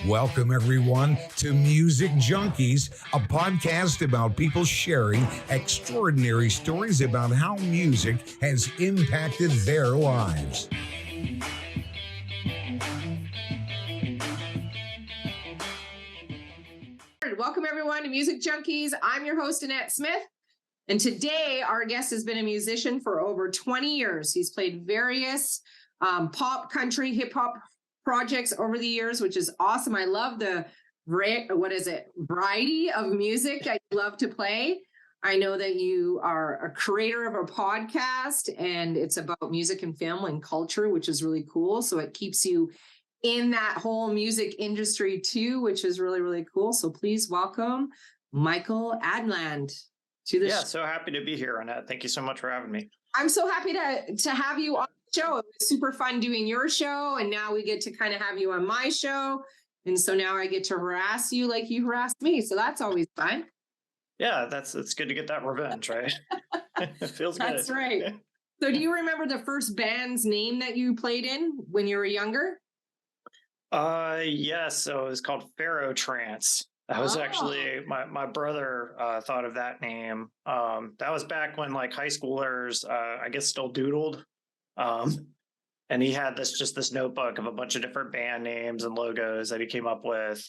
Welcome, everyone, to Music Junkies, a podcast about people sharing extraordinary stories about how music has impacted their lives. Welcome, everyone, to Music Junkies. I'm your host, Annette Smith. And today, our guest has been a musician for over 20 years. He's played various pop, country, hip-hop projects over the years, which is awesome. I love the variety of music I love to play. I know that you are a creator of a podcast, and it's about music and family and culture, which is really cool. So it keeps you in that whole music industry too, which is really, really cool. So please welcome Michael Amland to the show. So happy to be here, Annette. Thank you so much for having me. I'm so happy to have you on the show. It was super fun doing your show, and now we get to kind of have you on my show. And so now I get to harass you like you harassed me. So that's always fun. Yeah, it's good to get that revenge, right? It feels good. That's right. So do you remember the first band's name that you played in when you were younger? Yes. So it was called Pharaoh Trance. That was actually my brother thought of that name. That was back when like high schoolers, I guess, still doodled. And he had this notebook of a bunch of different band names and logos that he came up with.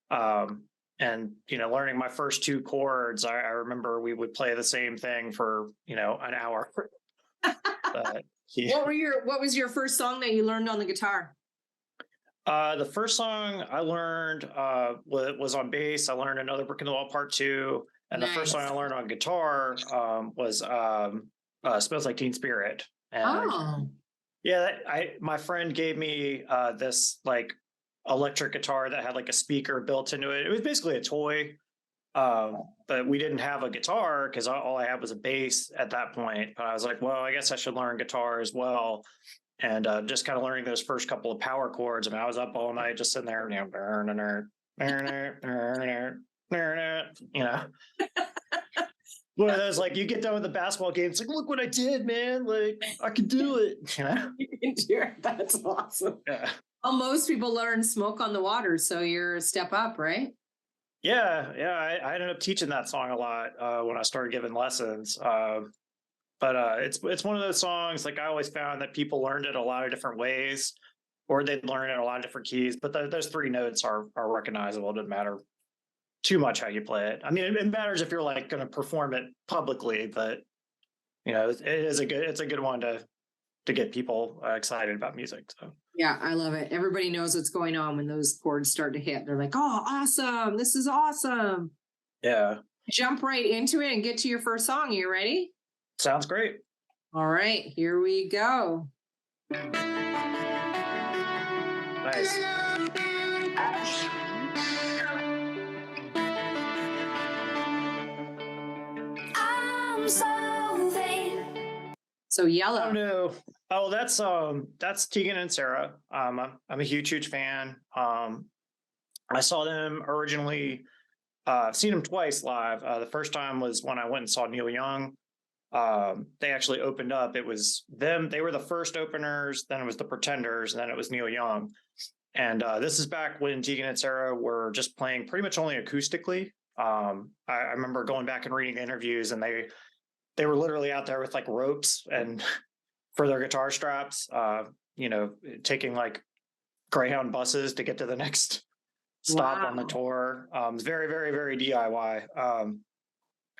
And, learning my first two chords, I remember we would play the same thing for, an hour. But What was your first song that you learned on the guitar? The first song I learned was on bass. I learned Another Brick in the Wall Part 2. And Nice. The first song I learned on guitar was Smells Like Teen Spirit. And my friend gave me this like electric guitar that had like a speaker built into it. It was basically a toy. But we didn't have a guitar because all I had was a bass at that point. But I was like, well, I guess I should learn guitar as well. And just kind of learning those first couple of power chords. I mean, I was up all night just sitting there, One of those, like, you get done with the basketball game, it's like, look what I did, man. Like, I can do it, You can do it. That's awesome. Yeah. Well, most people learn Smoke on the Water, so you're a step up, right? Yeah. I ended up teaching that song a lot when I started giving lessons. But it's one of those songs, like I always found that people learned it a lot of different ways, or they'd learn it in a lot of different keys. But those three notes are recognizable. It doesn't matter too much how you play it. I mean, it matters if you're like going to perform it publicly, but it's a good one to get people excited about music. So yeah, I love it. Everybody knows what's going on when those chords start to hit. They're like, oh, awesome. This is awesome. Yeah. Jump right into it and get to your first song. You ready? Sounds great. All right, here we go. Nice. So Yellow. Oh no. Oh, that's TEGAN SARA. I'm a huge fan. I saw them originally. I've seen them twice live. The first time was when I went and saw Neil Young. They actually opened up. It was them. They were the first openers. Then it was the Pretenders, and then it was Neil Young. And this is back when TEGAN SARA were just playing pretty much only acoustically. I remember going back and reading interviews, and they were literally out there with like ropes and for their guitar straps. Taking like Greyhound buses to get to the next stop on the tour. It's very, very, very DIY.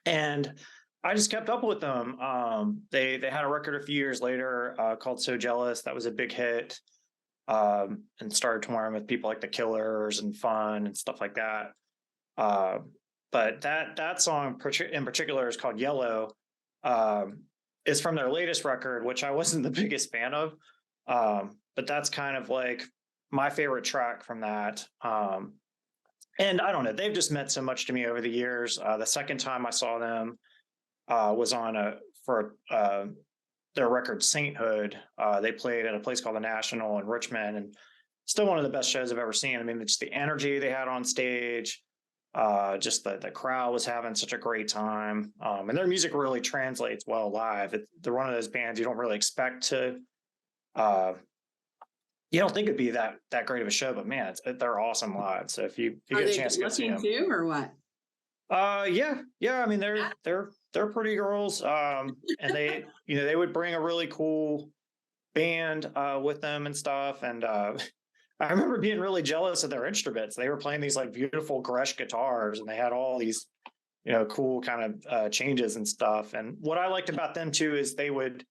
And I just kept up with them. They had a record a few years later called So Jealous. That was a big hit. And started touring with people like The Killers and Fun and stuff like that. But that song in particular is called Yellow. It's from their latest record, which I wasn't the biggest fan of. But that's kind of like my favorite track from that. And I don't know, they've just meant so much to me over the years. The second time I saw them was for their record Sainthood. They played at a place called the National in Richmond, and still one of the best shows I've ever seen. I mean, just the energy they had on stage, just the crowd was having such a great time. And their music really translates well live. They're one of those bands you don't really expect to you don't think it'd be that great of a show, but man, they're awesome live. So if you Are get a they chance to go see looking them, too, or what? yeah. I mean, they're pretty girls. And they, they would bring a really cool band with them and stuff. And I remember being really jealous of their instruments. They were playing these like beautiful Gretsch guitars, and they had all these, cool kind of changes and stuff. And what I liked about them too is they would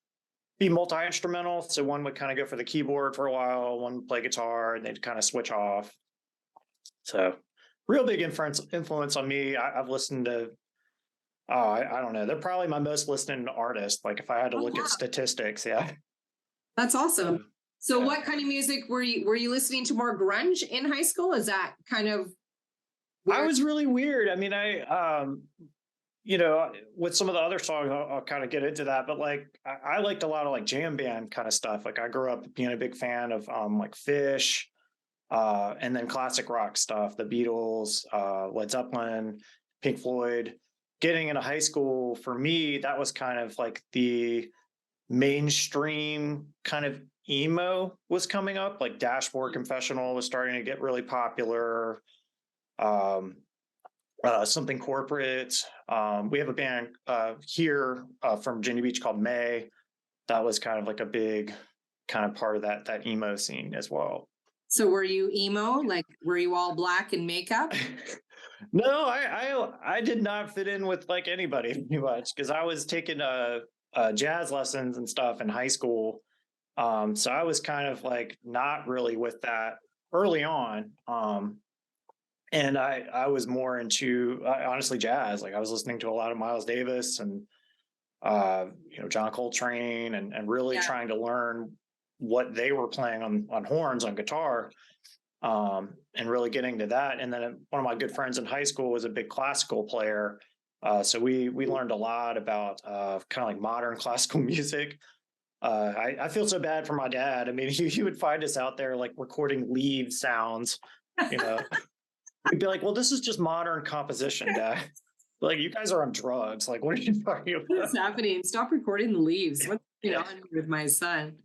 be multi-instrumental. So one would kind of go for the keyboard for a while, one would play guitar, and they'd kind of switch off. So real big influence on me. I've listened to, I don't know, they're probably my most listened artist. Like if I had to look at statistics, yeah. That's awesome. So yeah. what kind of music were you listening to? More grunge in high school? Is that kind of I was really weird. I mean, with some of the other songs, I'll kind of get into that, but like I liked a lot of like jam band kind of stuff. Like I grew up being a big fan of like Fish, and then classic rock stuff, the Beatles, Led Zeppelin, Pink Floyd. Getting into high school, for me, that was kind of like the mainstream kind of emo was coming up. Like Dashboard Confessional was starting to get really popular. Something Corporate. We have a band here from Virginia Beach called May. That was kind of like a big kind of part of that emo scene as well. So were you emo? Like, were you all black and makeup? No, I did not fit in with like anybody pretty much, because I was taking jazz lessons and stuff in high school. So I was kind of like not really with that early on. And I was more into honestly jazz. Like I was listening to a lot of Miles Davis and John Coltrane, and really trying to learn what they were playing on horns on guitar, and really getting to that. And then one of my good friends in high school was a big classical player, so we learned a lot about kind of like modern classical music. I feel so bad for my dad. I mean, he would find us out there like recording lead sounds, We'd be like, well, this is just modern composition, Dad. Like, you guys are on drugs. Like, what are you talking about? What's happening? Stop recording the leaves. What's going on with my son?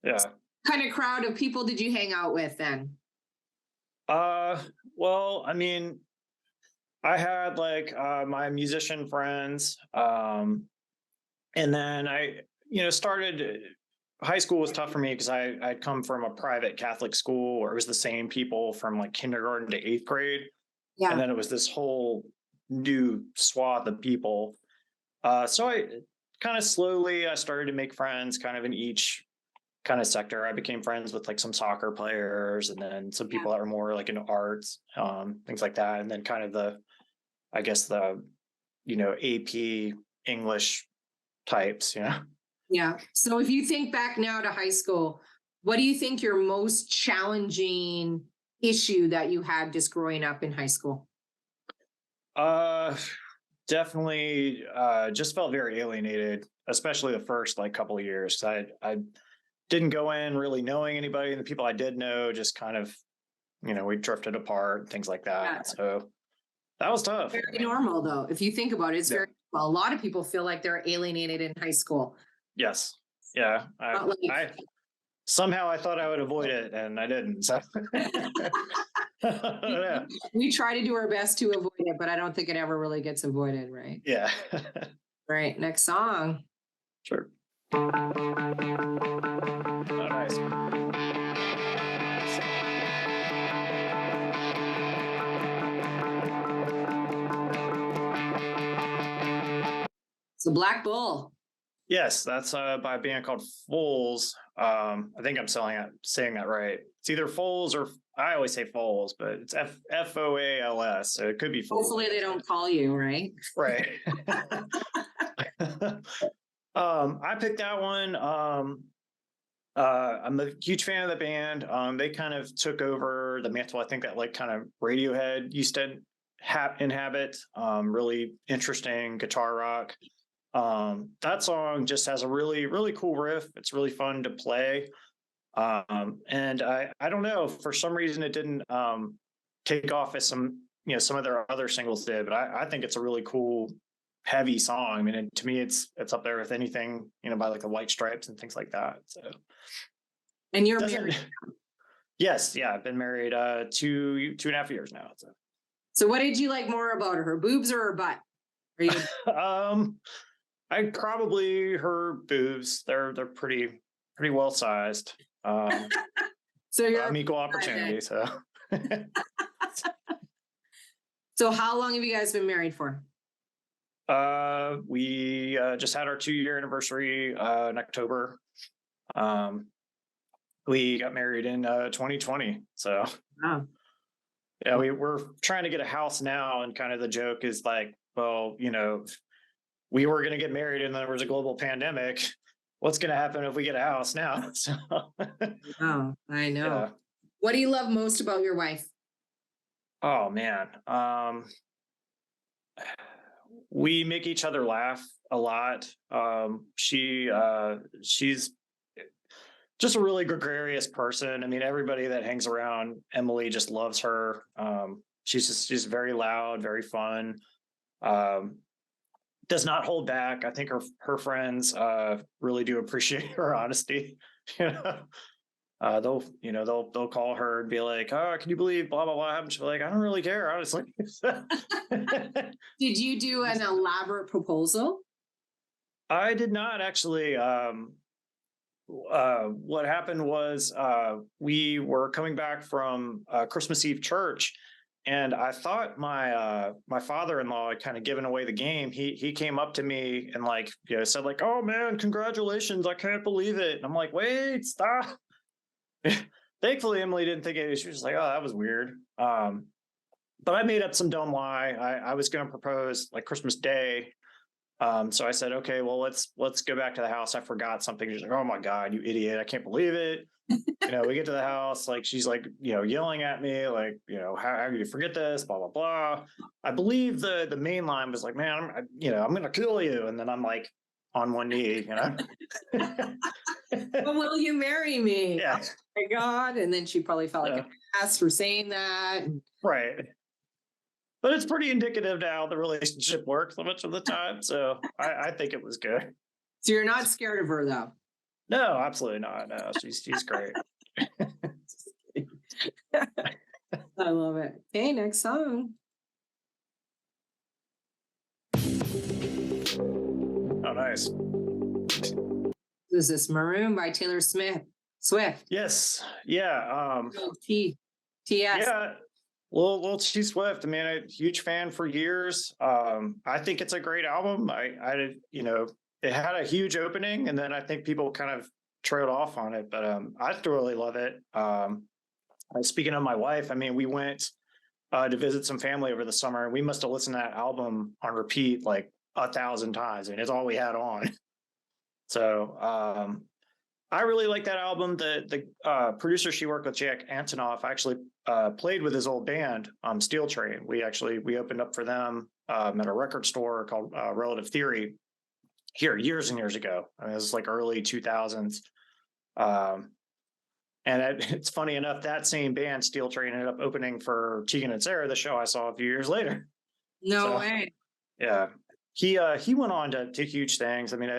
Yeah. What kind of crowd of people did you hang out with then? Well, I mean, I had like my musician friends, and then I, started. High school was tough for me because I'd come from a private Catholic school where it was the same people from like kindergarten to 8th grade. Yeah. And then it was this whole new swath of people. So I kind of slowly, I started to make friends kind of in each kind of sector. I became friends with like some soccer players, and then some people that were more like into arts, things like that. And then kind of the AP English types, Yeah. So if you think back now to high school, what do you think your most challenging issue that you had just growing up in high school? Definitely just felt very alienated, especially the first like couple of years. I didn't go in really knowing anybody, and the people I did know just kind of, we drifted apart, things like that. Yeah. So that was tough. Very normal though. If you think about it, it's very well. A lot of people feel like they're alienated in high school. Yes. Yeah. I somehow I thought I would avoid it, and I didn't. So yeah. We try to do our best to avoid it, but I don't think it ever really gets avoided, right? Yeah. Right. Next song. Sure. Oh, nice. So Black Bull. Yes, that's by a band called Foals. I think I'm saying that right. It's either Foals or I always say Foals, but it's Foals. So it could be Foals. Hopefully they don't call you, right? Right. I picked that one. I'm a huge fan of the band. They kind of took over the mantle. I think that like kind of Radiohead used to inhabit. Really interesting guitar rock. That song just has a really, really cool riff. It's really fun to play. And I don't know, for some reason it didn't take off as some of their other singles did, but I think it's a really cool, heavy song. I mean, to me, it's up there with anything, by like the White Stripes and things like that. So And you're Doesn't married. yes, yeah, I've been married 2.5 years now. So what did you like more about her? Her boobs or her butt? Are you I probably her boobs. They're pretty well sized. so you're I'm equal opportunity. So so how long have you guys been married for? we just had our 2-year anniversary in October. We got married in 2020. So Wow. yeah, we're trying to get a house now, and kind of the joke is like, well, we were going to get married and then there was a global pandemic. What's going to happen if we get a house now? So Oh, I know. yeah. What do you love most about your wife? Oh man. We make each other laugh a lot. She's just a really gregarious person. I mean, everybody that hangs around Emily just loves her. She's very loud, very fun. Does not hold back. I think her friends really do appreciate her honesty. They'll call her and be like, "Oh, can you believe blah blah blah happened?" She's like, "I don't really care, honestly." Did you do an elaborate proposal? I did not actually. What happened was we were coming back from Christmas Eve church, and I thought my father-in-law had kind of given away the game. He came up to me and said like, "Oh man, congratulations! I can't believe it." And I'm like, "Wait, stop." Thankfully, Emily didn't think it. She was like, "Oh, that was weird." But I made up some dumb lie. I was going to propose like Christmas Day. So I said, "Okay, well, let's go back to the house. I forgot something." She's like, "Oh my God, you idiot. I can't believe it." We get to the house, like she's like, yelling at me, like, how do you forget this? Blah, blah, blah. I believe the main line was like, "Man, I'm going to kill you." And then I'm like on one knee, Well, will you marry me? Yeah. Oh my God. And then she probably felt like an ass for saying that. Right. But it's pretty indicative to how the relationship works so much of the time. So I think it was good. So you're not scared of her though? No, absolutely not. No, she's great. I love it. Okay, next song. Oh, nice. Is this Maroon by Taylor Swift? Yes. Yeah. TS. Yeah. Well, T Swift. I mean, a huge fan for years. I think it's a great album. It had a huge opening, and then I think people kind of trailed off on it, but I thoroughly love it. Speaking of my wife, I mean, we went to visit some family over the summer, and we must have listened to that album on repeat like 1,000 times, and it's all we had on. So I really like that album. The producer she worked with, Jack Antonoff, actually played with his old band, Steel Train. We opened up for them at a record store called Relative Theory here years and years ago. I mean, it was like early 2000s. It's funny enough, that same band, Steel Train, ended up opening for TEGAN and Sara, the show I saw a few years later. No way. Yeah. He went on to huge things. I mean, you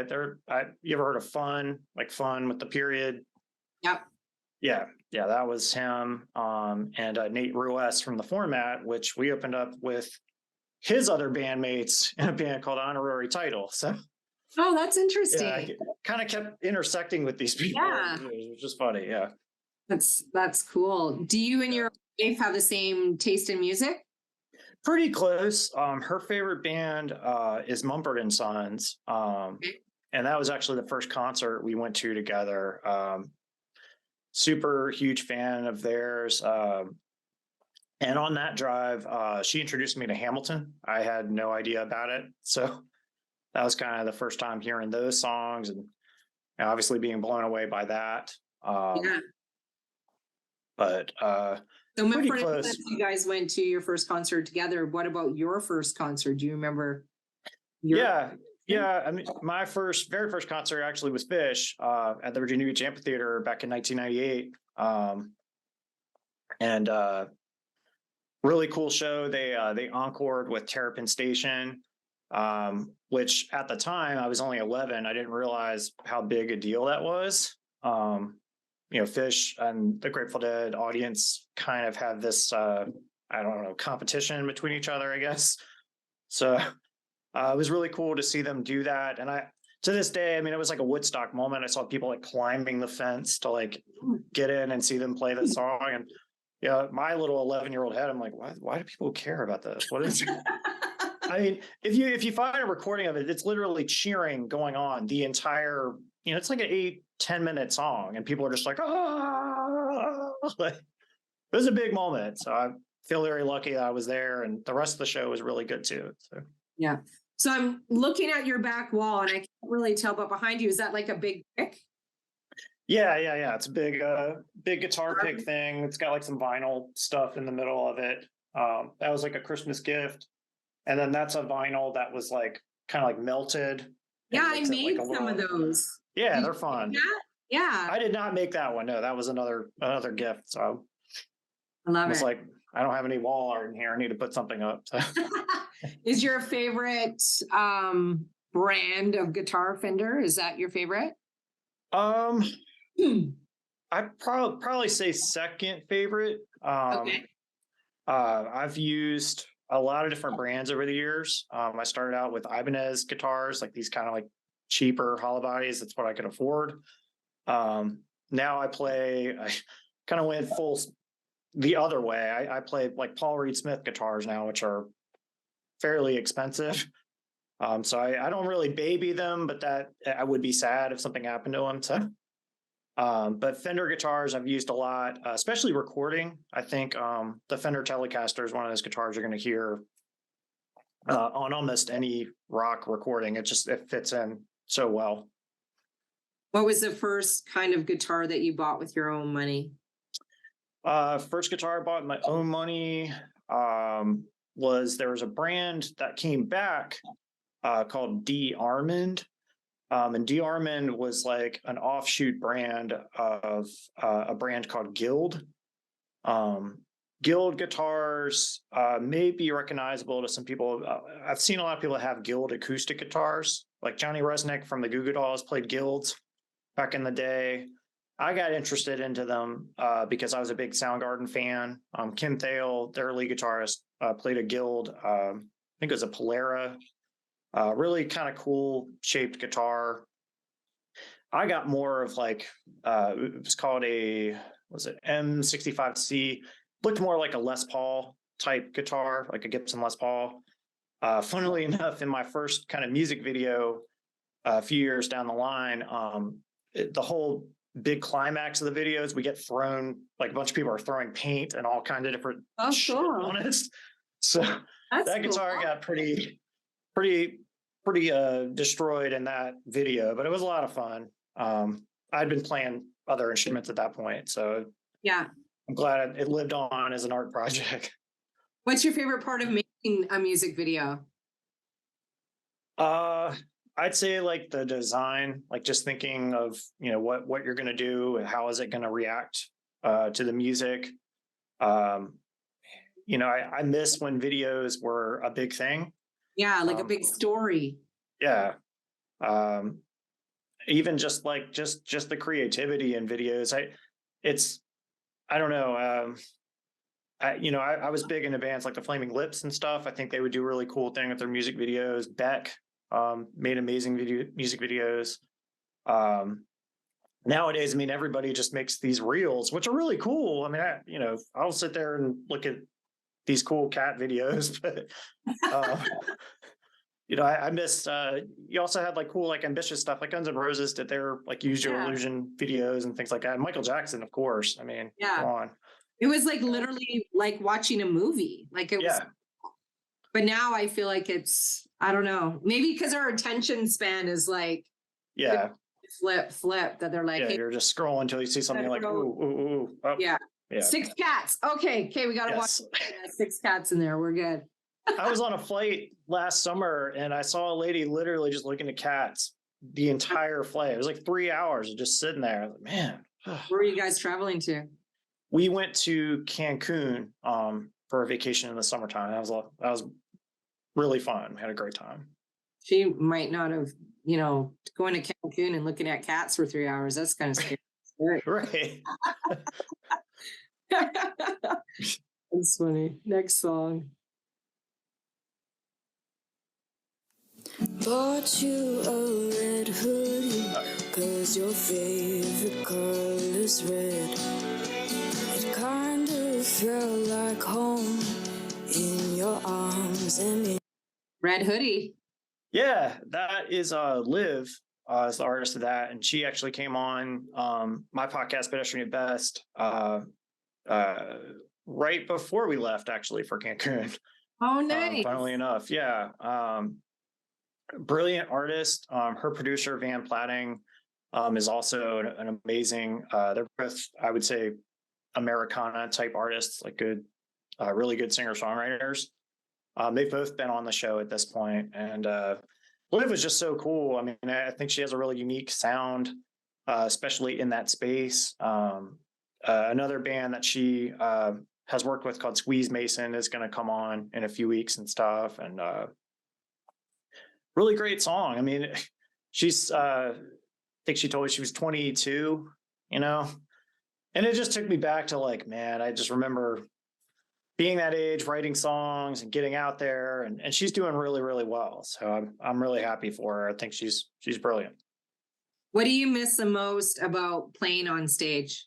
ever heard of Fun with the period? Yep. Yeah, that was him. And Nate Ruess from The Format, which we opened up with his other bandmates in a band called Honorary Title. So, oh, that's interesting. Yeah, I kind of kept intersecting with these people. Yeah, it was just funny. Yeah, that's cool. Do you and your wife have the same taste in music? pretty close. Her favorite band is Mumford and Sons, and that was actually the first concert we went to together. Super huge fan of theirs. And on that drive, she introduced me to Hamilton. I had no idea about it, so that was kind of the first time hearing those songs, and obviously being blown away by that. Yeah. But So pretty Mumford and close. Sons, you guys went to your first concert together. What about your first concert? Do you remember? Yeah. I mean, my very first concert actually was Fish at the Virginia Beach Amphitheater back in 1998. And really cool show. They encored with Terrapin Station, which at the time I was only 11. I didn't realize how big a deal that was. Fish and the Grateful Dead audience kind of had this, I don't know, competition between each other, I guess. So it was really cool to see them do that. And to this day, I mean, it was like a Woodstock moment. I saw people like climbing the fence to like get in and see them play the song. And yeah, my little 11-year-old head, I'm like, why do people care about this? What is it? I mean, if you find a recording of it, it's literally cheering going on the entire, it's like an 8-10 minute song, and people are just like, ah, like, it was a big moment. So I feel very lucky that I was there, and the rest of the show was really good too. So yeah. So I'm looking at your back wall, and I can't really tell, but behind you, is that like a big pick? Yeah. It's a big guitar pick thing. It's got like some vinyl stuff in the middle of it. That was like a Christmas gift. And then that's a vinyl that was like kind of like melted. Yeah, I made like some of those. Yeah, they're fun. Yeah. I did not make that one. No, that was another gift. So I love it. Like, I don't have any wall art in here. I need to put something up. So. Is your favorite brand of guitar Fender? Is that your favorite? I'd probably say second favorite. Okay. I've used a lot of different brands over the years. I started out with Ibanez guitars, like these kind of like cheaper hollow bodies. That's what I could afford. Now I kind of went full the other way. I play like Paul Reed Smith guitars now, which are fairly expensive. So I don't really baby them, but that I would be sad if something happened to them. So, but Fender guitars I've used a lot, especially recording. I think the Fender Telecaster is one of those guitars you're going to hear on almost any rock recording. It fits in so well. What was the first kind of guitar that you bought with your own money? First guitar I bought with my own money there was a brand that came back called D. Armand. And D. Armand was like an offshoot brand of a brand called Guild. Guild guitars may be recognizable to some people. I've seen a lot of people that have Guild acoustic guitars. Like Johnny Resnick from the Goo Goo Dolls played Guilds back in the day. I got interested into them because I was a big Soundgarden fan. Kim Thale, their lead guitarist, played a Guild. I think it was a Polera. Really kind of cool shaped guitar. I got more of like, it was called M65C. Looked more like a Les Paul type guitar, like a Gibson Les Paul. Funnily enough, in my first kind of music video a few years down the line, the whole big climax of the videos, we get thrown, like a bunch of people are throwing paint and all kinds of different shit on it. So that guitar got pretty destroyed in that video, but it was a lot of fun. I'd been playing other instruments at that point, so yeah, I'm glad it lived on as an art project. What's your favorite part of making a music video? I'd say like the design, like just thinking of, what you're going to do and how is it going to react to the music. I miss when videos were a big thing. Yeah, like a big story. Yeah. Even just like just the creativity in videos. I don't know. I was big into bands like the Flaming Lips and stuff. I think they would do a really cool thing with their music videos. Beck made amazing music videos. Nowadays, I mean, everybody just makes these reels, which are really cool. I mean, I'll sit there and look at these cool cat videos, but I missed. You also had like cool, like ambitious stuff, like Guns N' Roses did their like Use Your Illusion videos and things like that. And Michael Jackson, of course. I mean, come on. It was like literally like watching a movie. Like it was. But now I feel like I don't know, maybe because our attention span is like, flip, that they're like, hey, you're just scrolling until you see something like, ooh. Oh, yeah. 6 cats. Okay, we got to watch 6 cats in there. We're good. I was on a flight last summer and I saw a lady literally just looking at cats the entire flight. It was like 3 hours of just sitting there. I was like, man. Where were you guys traveling to? We went to Cancun for a vacation in the summertime. That was really fun. We had a great time. She might not have, going to Cancun and looking at cats for 3 hours. That's kind of scary. Right. That's funny. Next song. Bought you a red hoodie, cause your favorite color's red. It kind of felt like home in your arms and in Red Hoodie. Yeah, that is Liv is the artist of that, and she actually came on my podcast, Pedestrian at Best, right before we left, actually, for Cancun. Oh, nice. Funnily enough, yeah. Brilliant artist. Her producer, Van Platting, is also an amazing, they're both, I would say, Americana type artists, like good, really good singer-songwriters. They've both been on the show at this point, and Liv was just so cool. I mean, I think she has a really unique sound, especially in that space. Another band that she has worked with called Squeeze Mason is going to come on in a few weeks and stuff, and really great song. I mean, she's I think she told me she was 22, you know, and it just took me back to like, man, I just remember being that age, writing songs and getting out there, and she's doing really, really well. So I'm really happy for her. I think she's brilliant. What do you miss the most about playing on stage?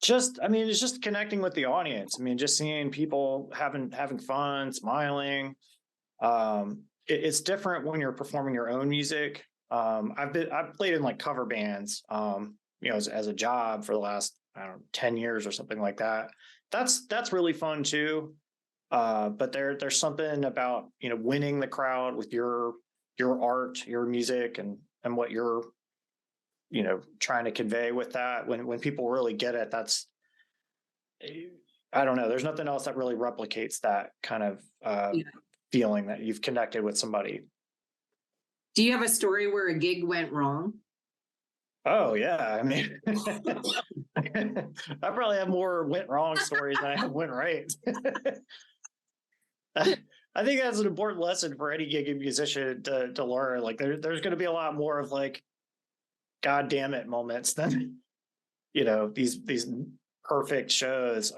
It's just connecting with the audience. I mean, just seeing people having fun, smiling. It's different when you're performing your own music. I've played in like cover bands, you know, as a job for the last, I don't know, 10 years or something like that. That's really fun too. But there's something about, you know, winning the crowd with your art, your music, and what you're, you know, trying to convey with that. When people really get it, that's, I don't know, there's nothing else that really replicates that kind of feeling that you've connected with somebody. Do you have a story where a gig went wrong? Oh yeah, I mean, I probably have more went wrong stories than I have went right. I think that's an important lesson for any gigging musician to learn. Like there's going to be a lot more of like, God damn it moments than, you know, these perfect shows.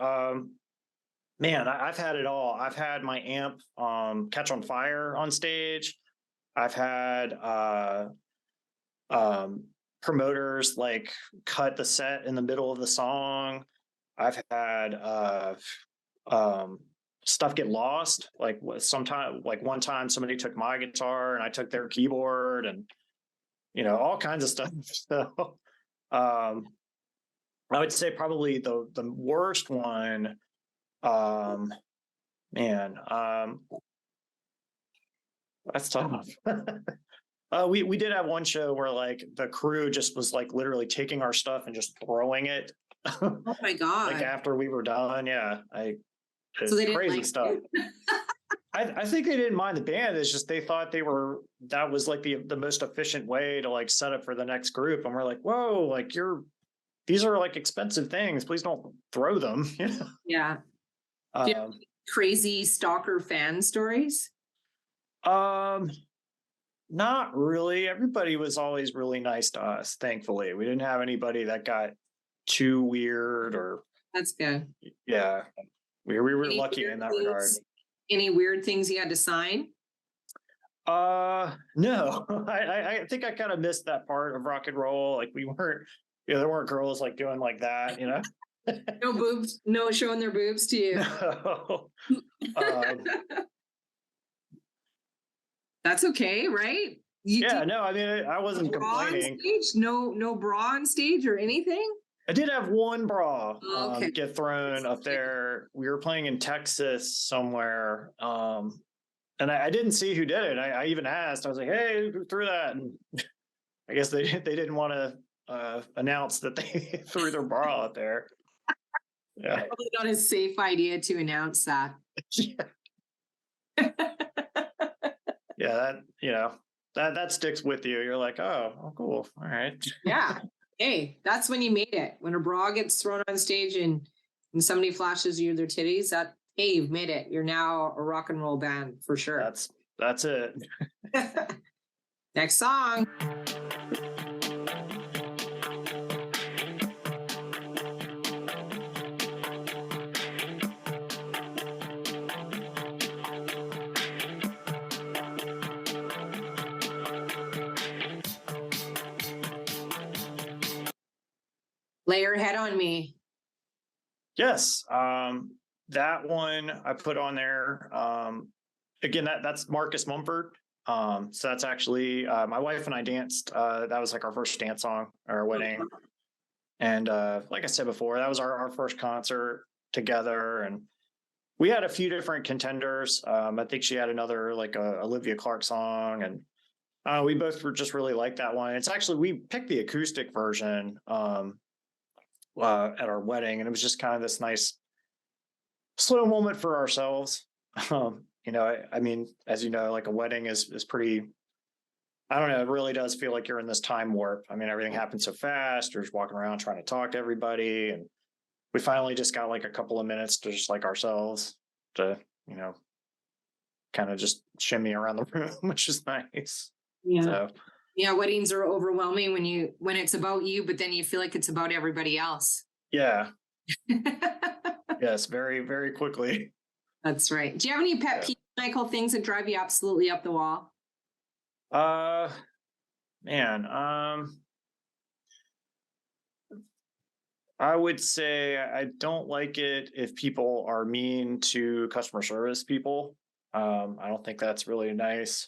Man, I've had it all. I've had my amp catch on fire on stage. I've had promoters like cut the set in the middle of the song. I've had stuff get lost. Like one time somebody took my guitar and I took their keyboard, and you know, all kinds of stuff. So I would say probably the worst one, that's tough. We did have one show where like the crew just was like literally taking our stuff and just throwing it. Oh my God. Like after we were done. Yeah. So they didn't crazy like stuff. I think they didn't mind the band. It's just they thought that was like the most efficient way to like set up for the next group. And we're like, whoa, like these are like expensive things. Please don't throw them. You know? Yeah. Do you have crazy stalker fan stories? Not really. Everybody was always really nice to us, thankfully. We didn't have anybody that got too weird or. That's good. Yeah. We were lucky in that regard. Any weird things you had to sign? No. I think I kind of missed that part of rock and roll. Like there weren't girls like doing like that, you know? No boobs, no showing their boobs to you. No. That's okay, right? No, I mean, I wasn't complaining. No bra on stage or anything? I did have one bra get thrown up there. We were playing in Texas somewhere, and I didn't see who did it. I even asked. I was like, "Hey, who threw that?" And I guess they didn't want to announce that they threw their bra out there. Yeah, probably not a safe idea to announce that. Yeah, that sticks with you. You're like, oh, cool, all right. Yeah. Hey, that's when you made it. When a bra gets thrown on stage and somebody flashes you their titties, hey, you've made it. You're now a rock and roll band for sure. That's it. Next song. Lay your head on me. Yes. That one I put on there. Again, that's Marcus Mumford. So that's actually my wife and I danced. That was like our first dance song at our wedding. And like I said before, that was our first concert together. And we had a few different contenders. I think she had another like a Olivia Clark song, and we both were just really like that one. It's actually, we picked the acoustic version at our wedding, and it was just kind of this nice slow moment for ourselves. You know, I mean, as you know, like a wedding is pretty, I don't know, it really does feel like you're in this time warp. I mean, everything happens so fast. You're just walking around trying to talk to everybody. And we finally just got like a couple of minutes to just like ourselves to, you know, kind of just shimmy around the room, which is nice. Yeah. So, yeah, weddings are overwhelming when it's about you, but then you feel like it's about everybody else. yeah. Yes, very, very quickly. That's right. Do you have any pet peeves, Michael, things that drive you absolutely up the wall? Man, I would say I don't like it if people are mean to customer service people. I don't think that's really nice.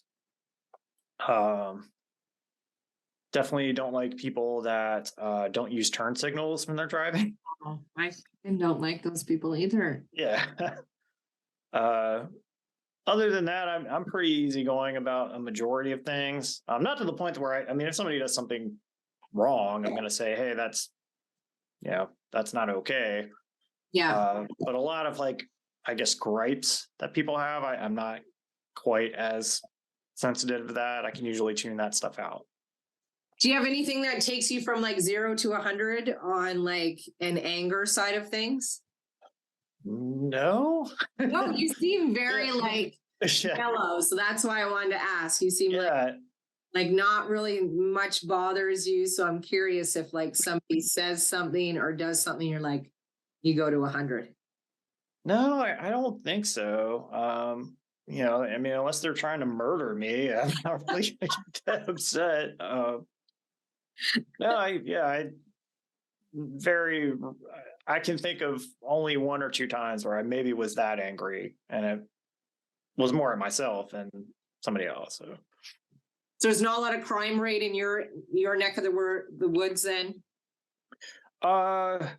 Definitely don't like people that don't use turn signals when they're driving. Oh, I don't like those people either. Yeah. Other than that, I'm pretty easygoing about a majority of things. Not to the point where I mean, if somebody does something wrong, I'm going to say, hey, that's not okay. Yeah. But a lot of like, I guess, gripes that people have, I'm not quite as sensitive to that. I can usually tune that stuff out. Do you have anything that takes you from like 0 to 100 on like an anger side of things? No. No, you seem very like mellow, so that's why I wanted to ask. You seem like not really much bothers you, so I'm curious if like somebody says something or does something, you're like, you go to 100. No, I don't think so. You know, I mean, unless they're trying to murder me, I'm not really that upset. No, I can think of only 1 or 2 times where I maybe was that angry, and it was more at myself than somebody else. So there's not a lot of crime rate in your neck of the woods then? Not,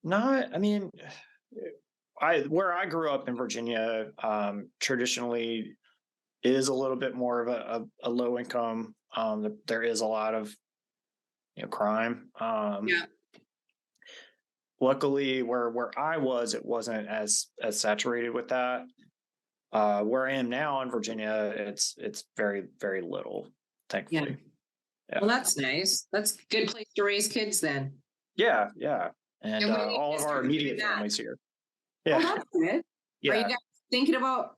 I mean, where I grew up in Virginia, traditionally is a little bit more of a low income. There is a lot of, you know, crime. Yeah. Luckily, where I was, it wasn't as saturated with that. Where I am now in Virginia, it's very, very little, thankfully. Yeah. Well, that's nice. That's a good place to raise kids then. Yeah, yeah. And all of our immediate families here. Yeah. Oh, that's good. Yeah. Are you guys thinking about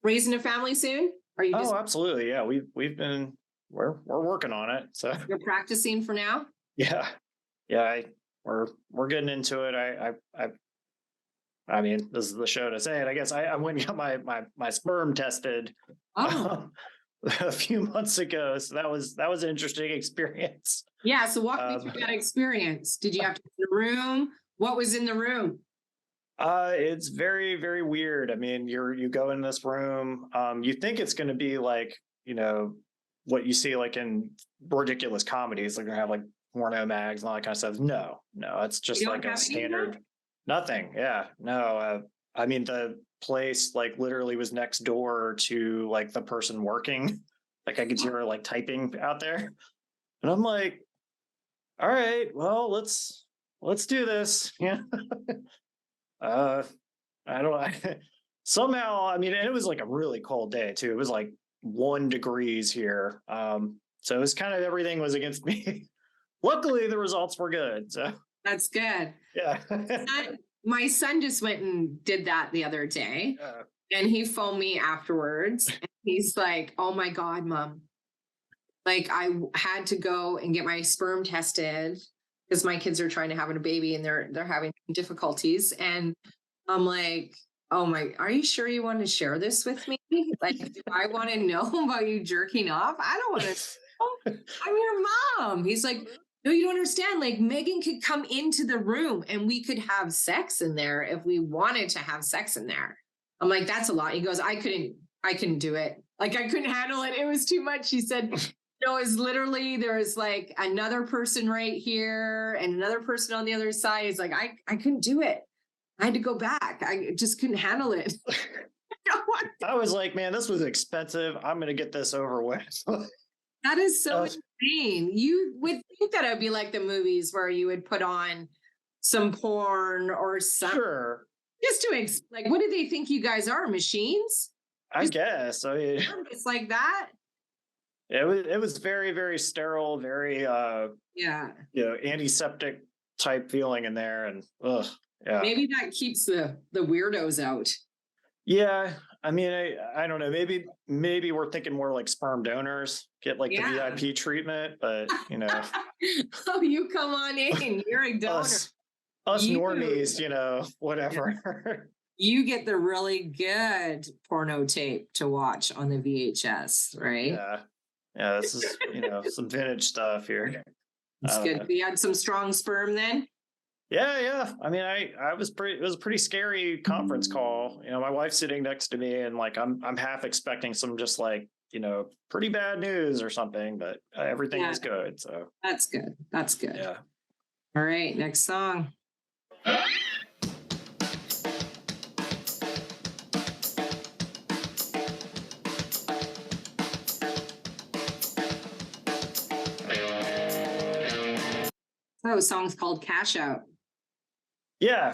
raising a family soon? Are you just absolutely. Yeah. We're working on it. So you're practicing for now? Yeah. Yeah. We're getting into it. I mean, this is the show to say it. I guess I went and got my sperm tested a few months ago. So that was an interesting experience. Yeah. So walk me through that experience. Did you have to in the room? What was in the room? It's very, very weird. I mean, you go in this room, you think it's going to be like, you know, what you see like in ridiculous comedies, like they have like porno mags and all that kind of stuff. No, it's just like a standard. Nothing. Yeah. No. I mean, the place like literally was next door to like the person working. Like I could hear her like typing out there, and I'm like, all right, well, let's do this. Yeah. I don't. Somehow, I mean, and it was like a really cold day too. It was like 1 degree here. So it was kind of everything was against me. Luckily, the results were good. So that's good. Yeah. My son just went and did that the other day, and he phoned me afterwards. And he's like, "Oh my God, Mom, Like I had to go and get my sperm tested because my kids are trying to have a baby and they're having difficulties. And I'm like, oh my, are you sure you want to share this with me? Like, do I want to know about you jerking off? I don't want to. I'm your mom. He's like, no, you don't understand. Like Megan could come into the room and we could have sex in there if we wanted to have sex in there. I'm like, that's a lot. He goes, I couldn't do it. Like I couldn't handle it. It was too much. He said, no, it's literally, there was like another person right here and another person on the other side. He's like, I couldn't do it. I had to go back. I just couldn't handle it. I was like, man, this was expensive. I'm going to get this over with. That is so insane. You would think that it would be like the movies where you would put on some porn or something. Sure. Just to like, what do they think you guys are? Machines? I guess. I mean, it's like that. It was very, very sterile, very antiseptic type feeling in there. And maybe that keeps the weirdos out. Yeah. I mean, I don't know. Maybe we're thinking more like sperm donors get like the VIP treatment, but Oh, you come on in. You're a donor. Us normies, whatever. You get the really good porno tape to watch on the VHS, right? Yeah. This is some vintage stuff here. It's good. You had some strong sperm then. Yeah. I mean, it was a pretty scary conference call. My wife's sitting next to me and like, I'm half expecting some just like, pretty bad news or something, but everything is good. So that's good. That's good. Yeah. All right. Next song. That was song's called Cash Out. Yeah,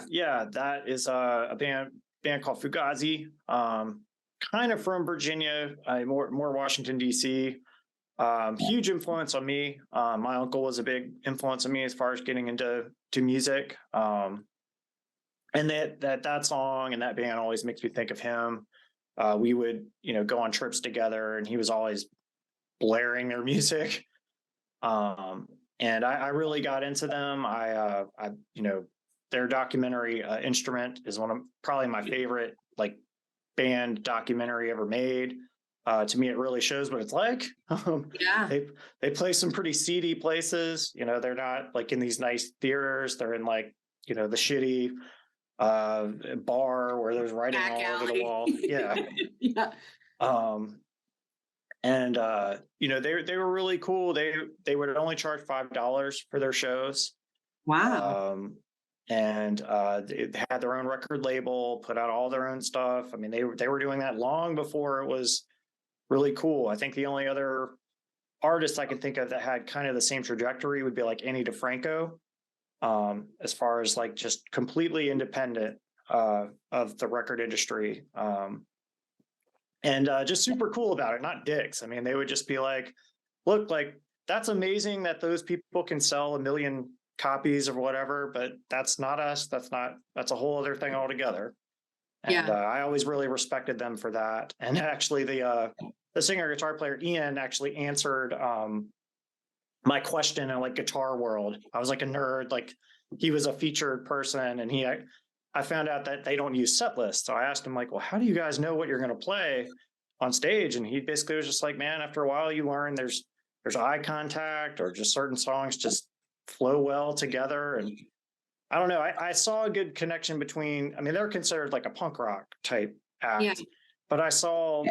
that is a band called Fugazi, kind of from Virginia, more Washington D.C. Huge influence on me. My uncle was a big influence on me as far as getting into music, and that song and that band always makes me think of him. We would go on trips together, and he was always blaring their music. And I really got into them. Their documentary Instrument is one of probably my favorite like band documentary ever made. To me, it really shows what it's like. They play some pretty seedy places. They're not like in these nice theaters. They're in like the shitty bar where there's writing Back all alley. over the wall. Yeah. They were really cool. They would only charge $5 for their shows. Wow. And they had their own record label, put out all their own stuff. I mean, they were doing that long before it was really cool. I think the only other artist I can think of that had kind of the same trajectory would be like Annie DeFranco, as far as like just completely independent of the record industry. And just super cool about it, not dicks. I mean, they would just be like, look, like, that's amazing that those people can sell 1 million copies or whatever, but that's not us. That's a whole other thing altogether. And I always really respected them for that. And actually the singer guitar player, Ian, actually answered my question in like Guitar World. I was like a nerd, like he was a featured person, and I found out that they don't use set lists. So I asked him like, well, how do you guys know what you're going to play on stage? And he basically was just like, man, after a while you learn there's eye contact, or just certain songs just flow well together. And I don't know. I saw a good connection between, I mean, they're considered like a punk rock type act, but I saw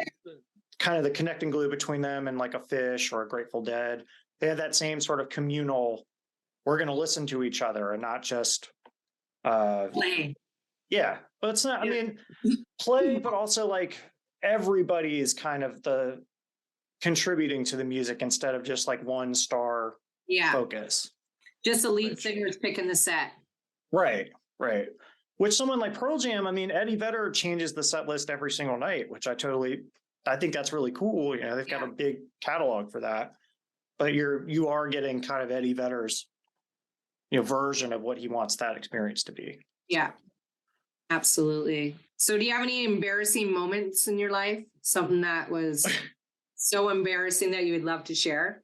kind of the connecting glue between them and like a Fish or a Grateful Dead. They had that same sort of communal, we're going to listen to each other and not just Play. Yeah, but it's not, I mean, play, but also like everybody is kind of the contributing to the music instead of just like one star focus. Just the lead singer is picking the set. Right. Which someone like Pearl Jam, I mean, Eddie Vedder changes the set list every single night, which I think that's really cool. They've got a big catalog for that, but you are getting kind of Eddie Vedder's, version of what he wants that experience to be. Yeah, absolutely. So do you have any embarrassing moments in your life? Something that was so embarrassing that you would love to share?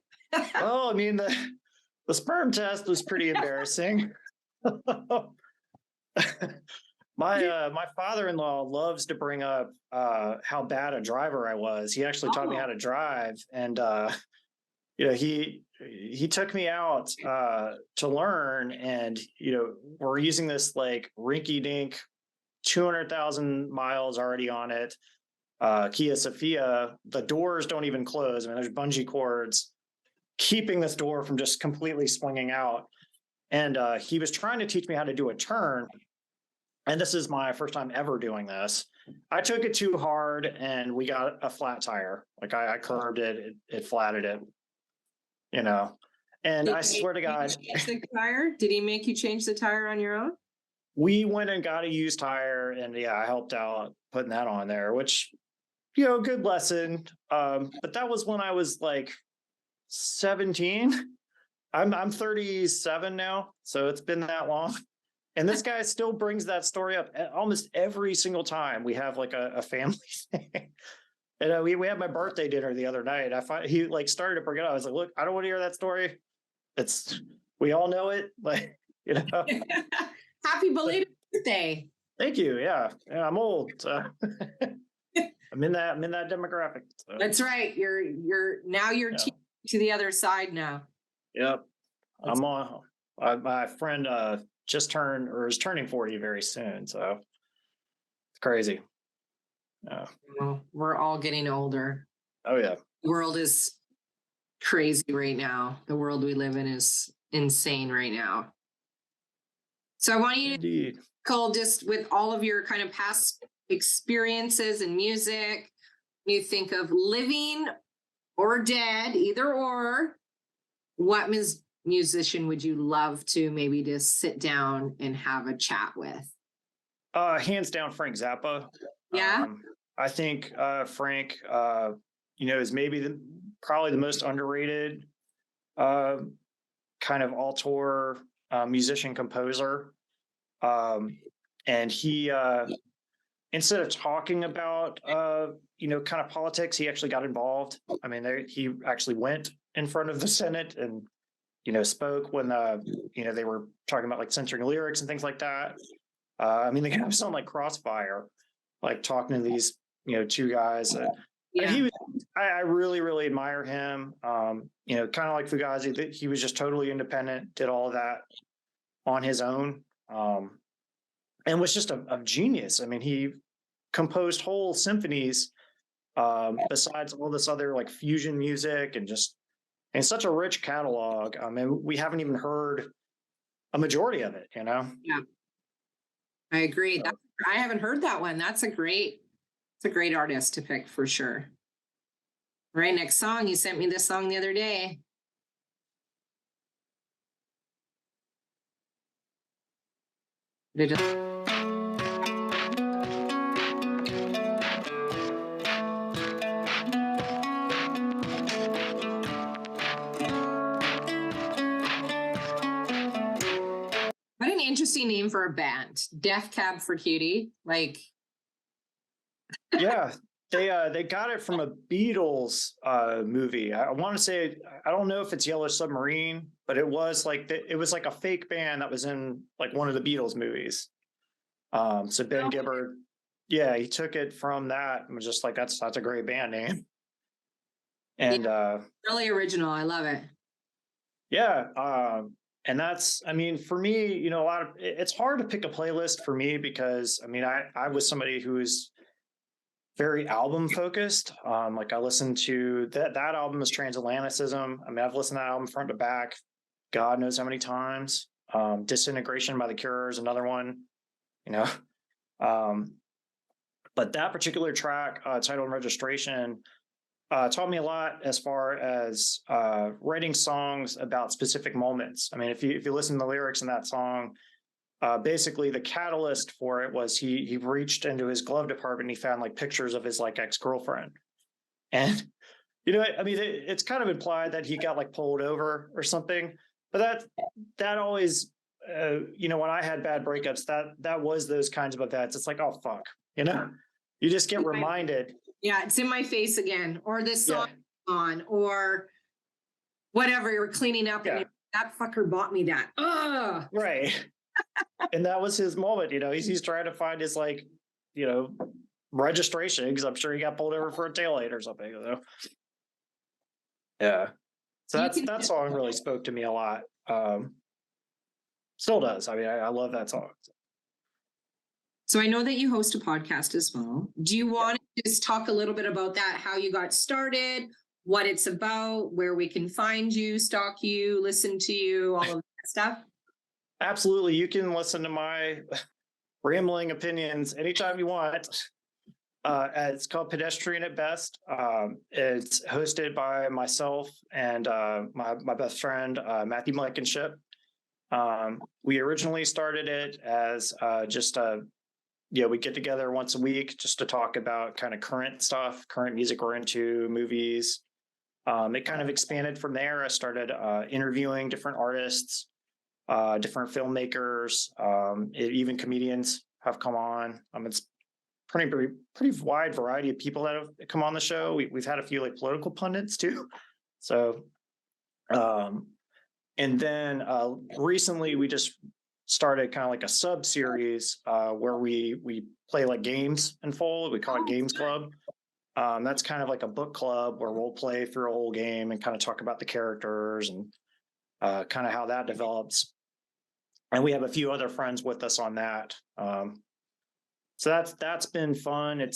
Well, I mean, the sperm test was pretty embarrassing. My father-in-law loves to bring up how bad a driver I was. He actually taught me how to drive, and he took me out to learn, and we're using this like rinky-dink 200,000 miles already on it Kia Sophia. The doors don't even close. I mean, there's bungee cords keeping this door from just completely swinging out. And he was trying to teach me how to do a turn. And this is my first time ever doing this. I took it too hard and we got a flat tire. Like I curved it, it flatted it, And I swear to God. The tire? Did he make you change the tire on your own? We went and got a used tire, and I helped out putting that on there, which, good lesson. But that was when I was like 17. I'm 37 now, so it's been that long. And this guy still brings that story up almost every single time we have like a family thing. And we had my birthday dinner the other night. He like started to bring it up. I was like, look, I don't want to hear that story. We all know it. Like, Happy belated birthday. Thank you. Yeah, I'm old. I'm in that demographic. So. That's right. You're to the other side now. Yep. I'm on. My friend just turned or is turning 40 very soon. So it's crazy. Well, we're all getting older. Oh yeah. The world is crazy right now. The world we live in is insane right now. So I want you to call just with all of your kind of past experiences in music. You think of living or dead, either or. What musician would you love to maybe just sit down and have a chat with? Hands down, Frank Zappa. Yeah. I think Frank, is maybe probably the most underrated kind of auteur musician composer. And he, instead of talking about, kind of politics, he actually got involved. I mean, he actually went in front of the Senate and, spoke when, they were talking about like censoring lyrics and things like that. I mean, the guy was on like Crossfire, like talking to these, two guys. I really, really admire him. Kind of like Fugazi, that he was just totally independent, did all of that on his own, and was just a genius. I mean, he composed whole symphonies besides all this other like fusion music and such a rich catalog. I mean, we haven't even heard a majority of it, Yeah. I agree. I haven't heard that one. It's a great artist to pick for sure. All right, next song. You sent me this song the other day. What an interesting name for a band. Death Cab for Cutie. Like, yeah, they got it from a Beatles movie. I want to say, I don't know if it's Yellow Submarine, but it was like a fake band that was in like one of the Beatles movies. So Ben Gibbard, he took it from that and was just like, that's a great band name. And really original. I love it. Yeah. And that's, I mean, for me, it's hard to pick a playlist for me because, I mean, I was somebody who is very album focused. Like I listened to that album is Transatlanticism. I mean, I've listened to that album front to back, God knows how many times. Disintegration by The Cure is another one, but that particular track, titled Registration, taught me a lot as far as writing songs about specific moments. I mean, if you listen to the lyrics in that song, basically the catalyst for it was he reached into his glove department and he found like pictures of his like ex-girlfriend. And, I mean, it's kind of implied that he got like pulled over or something, but that always, when I had bad breakups, that was those kinds of events. It's like, oh, fuck, you just get reminded. Yeah, it's in my face again, or this song on, or whatever you're cleaning up, and that fucker bought me that. Ugh. Right. And that was his moment, he's trying to find his registration, because I'm sure he got pulled over for a taillight or something. Yeah. So that song really spoke to me a lot. Still does. I mean, I love that song. So I know that you host a podcast as well. Do you want to just talk a little bit about that, how you got started, what it's about, where we can find you, stalk you, listen to you, all of that stuff? Absolutely. You can listen to my rambling opinions anytime you want. It's called Pedestrian at Best. It's hosted by myself and my best friend, Matthew Blankenship. We originally started it as we get together once a week just to talk about kind of current stuff, current music we're into, movies. It kind of expanded from there. I started interviewing different artists, different filmmakers, even comedians have come on. It's pretty wide variety of people that have come on the show. We've had a few like political pundits too. So, and then recently we just started kind of like a sub series where we play like games in full. We call it Games Club. That's kind of like a book club where we'll play through a whole game and kind of talk about the characters and kind of how that develops. And we have a few other friends with us on that. So that's been fun. I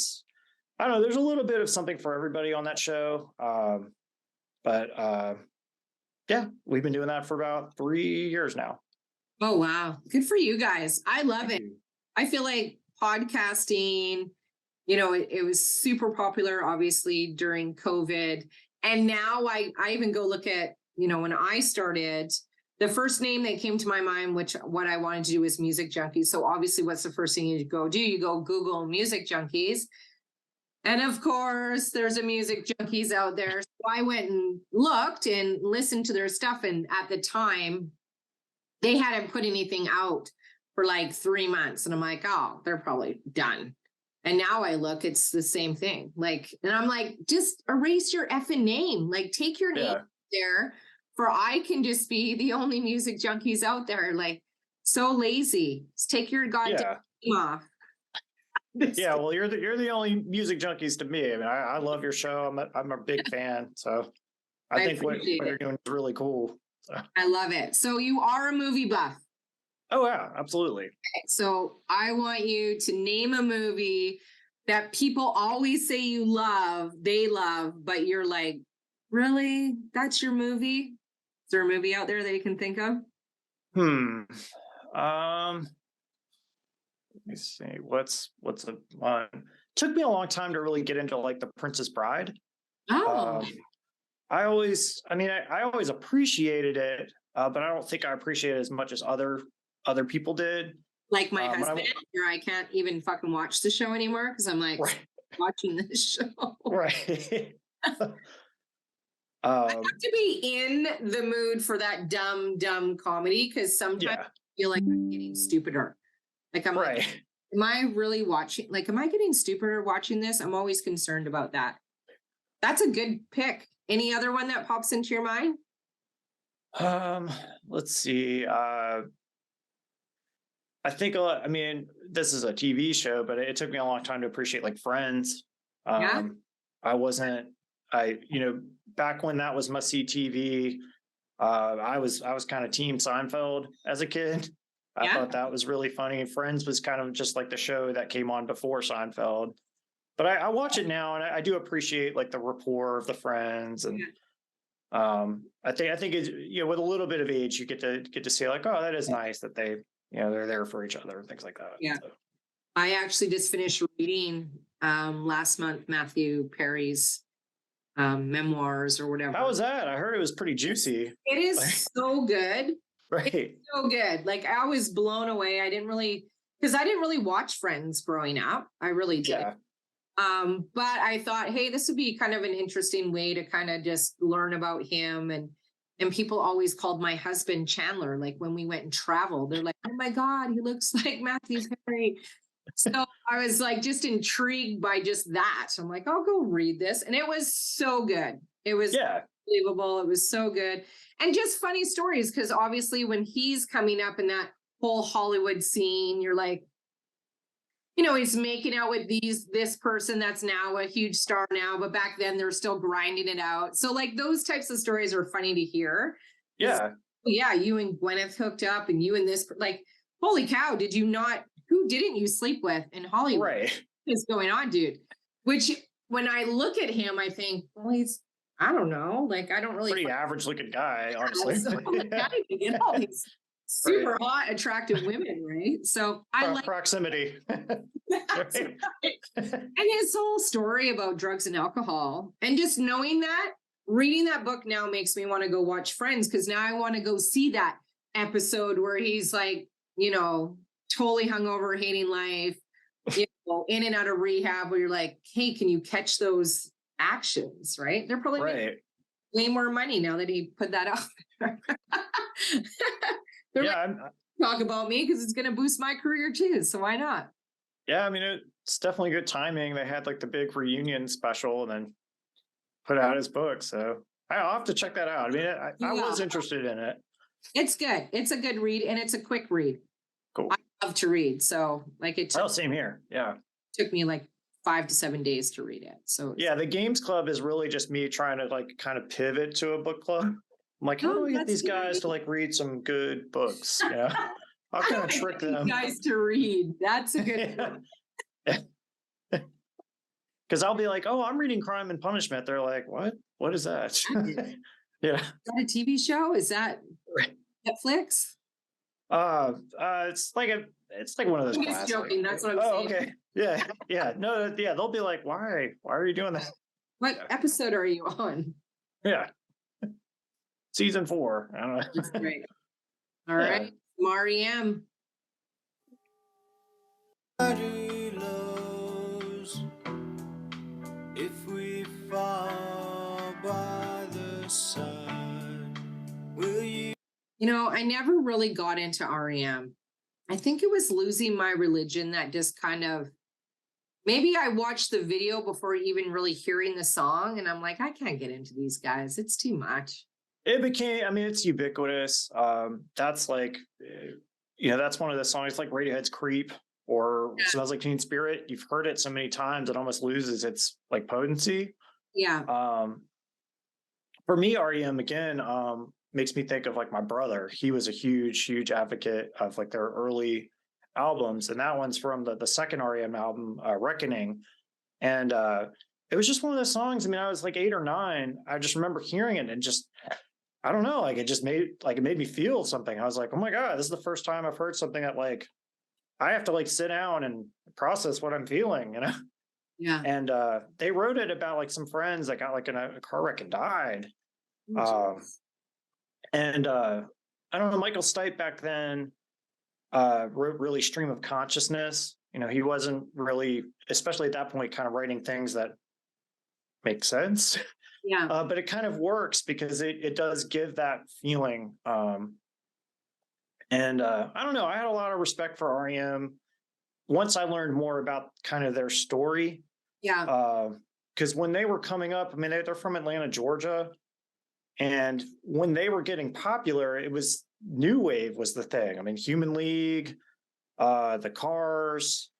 don't know, there's a little bit of something for everybody on that show. But we've been doing that for about 3 years now. Oh, wow. Good for you guys. I love it. I feel like podcasting, it was super popular, obviously, during COVID. And now I even go look at, when I started, the first name that came to my mind, what I wanted to do was Music Junkies. So obviously, what's the first thing you go do? You go Google Music Junkies. And of course, there's a Music Junkies out there. So I went and looked and listened to their stuff. And at the time, they hadn't put anything out for like 3 months. And I'm like, oh, they're probably done. And now I look, it's the same thing. And I'm like, just erase your effing name. Like, take your name there, for I can just be the only Music Junkies out there. Like, so lazy. Just take your goddamn name off. Yeah, well, you're the only Music Junkies to me. I mean, I love your show. I'm a big fan. So I think what you're doing is really cool. So. I love it. So you are a movie buff. Oh, yeah, absolutely. Okay, so I want you to name a movie that people always say they love, but you're like, really? That's your movie? Is there a movie out there that you can think of? Let me see. What's a one? Took me a long time to really get into like The Princess Bride. Oh. I always appreciated it, but I don't think I appreciate it as much as other people did. Like my husband, where I can't even fucking watch the show anymore because I'm like watching this show. Right. I have to be in the mood for that dumb comedy because sometimes I feel like I'm getting stupider. Like I'm like, am I really watching? Like, am I getting stupider watching this? I'm always concerned about that. That's a good pick. Any other one that pops into your mind? Let's see. I think this is a TV show, but it took me a long time to appreciate like Friends. Back when that was must-see TV, I was kind of team Seinfeld as a kid. I thought that was really funny. Friends was kind of just like the show that came on before Seinfeld. But I watch it now, and I do appreciate like the rapport of the friends, and I think it's, with a little bit of age, you get to say like, oh, that is nice that they they're there for each other and things like that. Yeah, so. I actually just finished reading last month Matthew Perry's memoirs or whatever. How was that? I heard it was pretty juicy. It is so good. Right. It's so good. Like I was blown away. I didn't really watch Friends growing up. I really did. Yeah. But I thought, hey, this would be kind of an interesting way to kind of just learn about him. And people always called my husband Chandler. Like when we went and traveled, they're like, oh my God, he looks like Matthew Perry. So I was like just intrigued by just that. So I'm like, I'll go read this. And it was so good. It was unbelievable. It was so good. And just funny stories, because obviously when he's coming up in that whole Hollywood scene, you're like, he's making out with this person that's now a huge star now, but back then they're still grinding it out. So like those types of stories are funny to hear. Yeah. Yeah, you and Gwyneth hooked up, and you and this, like, holy cow, who didn't you sleep with in Hollywood? Right. What's going on, dude? Which when I look at him, I think, well, I don't know, like, I don't really. Pretty average looking guy, honestly. So, all these super hot, attractive women, right? So I like proximity. that's right. And his whole story about drugs and alcohol, and just knowing that, reading that book now makes me want to go watch Friends, because now I want to go see that episode where he's like, totally hungover, hating life, in and out of rehab, where you're like, hey, can you catch those actions, right? They're probably making way more money now that he put that out. They're talk about me because it's going to boost my career too. So why not? Yeah, I mean, it's definitely good timing. They had like the big reunion special and then put out his book. So I'll have to check that out. I mean, I was interested in it. It's good. It's a good read, and it's a quick read. Cool. I love to read. So like same here. Yeah. Took me like 5 to 7 days to read it. So yeah, the games club is really just me trying to like kind of pivot to a book club. I'm like, how do I get these guys to like read some good books? Yeah. I'll kind of trick them. Guys to read. That's a good because I'll be like, oh, I'm reading Crime and Punishment. They're like, what? What is that? Yeah. Is that a TV show? Is that Netflix? It's like one of those. I'm just joking. That's what I'm saying. Okay. Yeah. Yeah. No. Yeah. They'll be like, why are you doing that? What episode are you on? Yeah. Season 4. I don't know. That's great. All right. REM. If we fall by the side, will you? I never really got into REM. I think it was Losing My Religion that just kind of, maybe I watched the video before even really hearing the song, and I'm like, I can't get into these guys. It's too much. It became, I mean, it's ubiquitous. That's like, that's one of the songs like Radiohead's Creep or Smells Like Teen Spirit. You've heard it so many times, it almost loses its like potency. Yeah. For me, REM again, makes me think of like my brother. He was a huge advocate of like their early albums. And that one's from the second REM album, Reckoning. And it was just one of those songs. I mean, I was like 8 or 9. I just remember hearing it and just, I don't know, like it made me feel something. I was like, oh my God, this is the first time I've heard something that like, I have to like sit down and process what I'm feeling, Yeah. And they wrote it about like some friends that got like in a car wreck and died. And I don't know, Michael Stipe back then wrote really stream of consciousness. He wasn't really, especially at that point, kind of writing things that make sense. Yeah. But it kind of works because it does give that feeling. And I don't know, I had a lot of respect for REM once I learned more about kind of their story. Yeah. Because when they were coming up, I mean, they're from Atlanta, Georgia. And when they were getting popular, it was new wave was the thing. I mean, Human League, the Cars,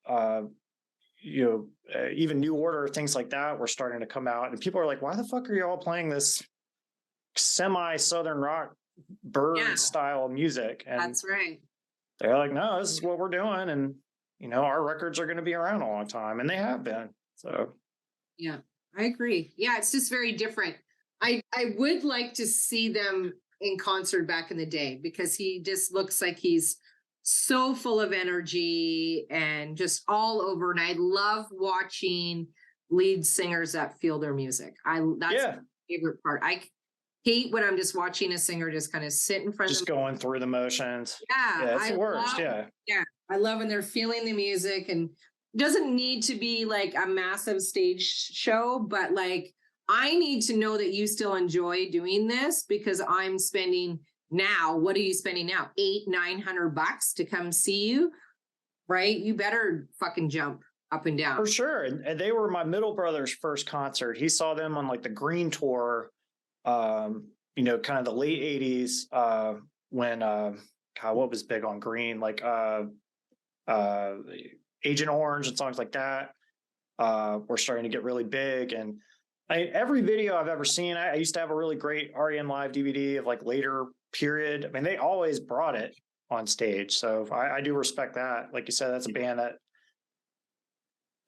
even New Order, things like that were starting to come out. And people are like, why the fuck are you all playing this semi-Southern rock bird style music? And that's right. They're like, no, this is what we're doing. And, our records are going to be around a long time. And they have been. So. Yeah, I agree. Yeah, it's just very different. I would like to see them in concert back in the day, because he just looks like he's so full of energy and just all over. And I love watching lead singers that feel their music. That's my favorite part. I hate when I'm just watching a singer just kind of sit in front of them. Just going through the motions. Yeah. It's the worst. Yeah. I love when they're feeling the music, and it doesn't need to be like a massive stage show, but like, I need to know that you still enjoy doing this, because I'm spending now, what are you spending now? $800-900 to come see you, right? You better fucking jump up and down. For sure. And they were my middle brother's first concert. He saw them on like the Green Tour you know, kind of the late 80s, when God, what was big on Green, like Agent Orange and songs like that were starting to get really big. And every video I've ever seen, I used to have a really great REM Live DVD of like later period. I mean, they always brought it on stage. So I do respect that. Like you said, that's a band that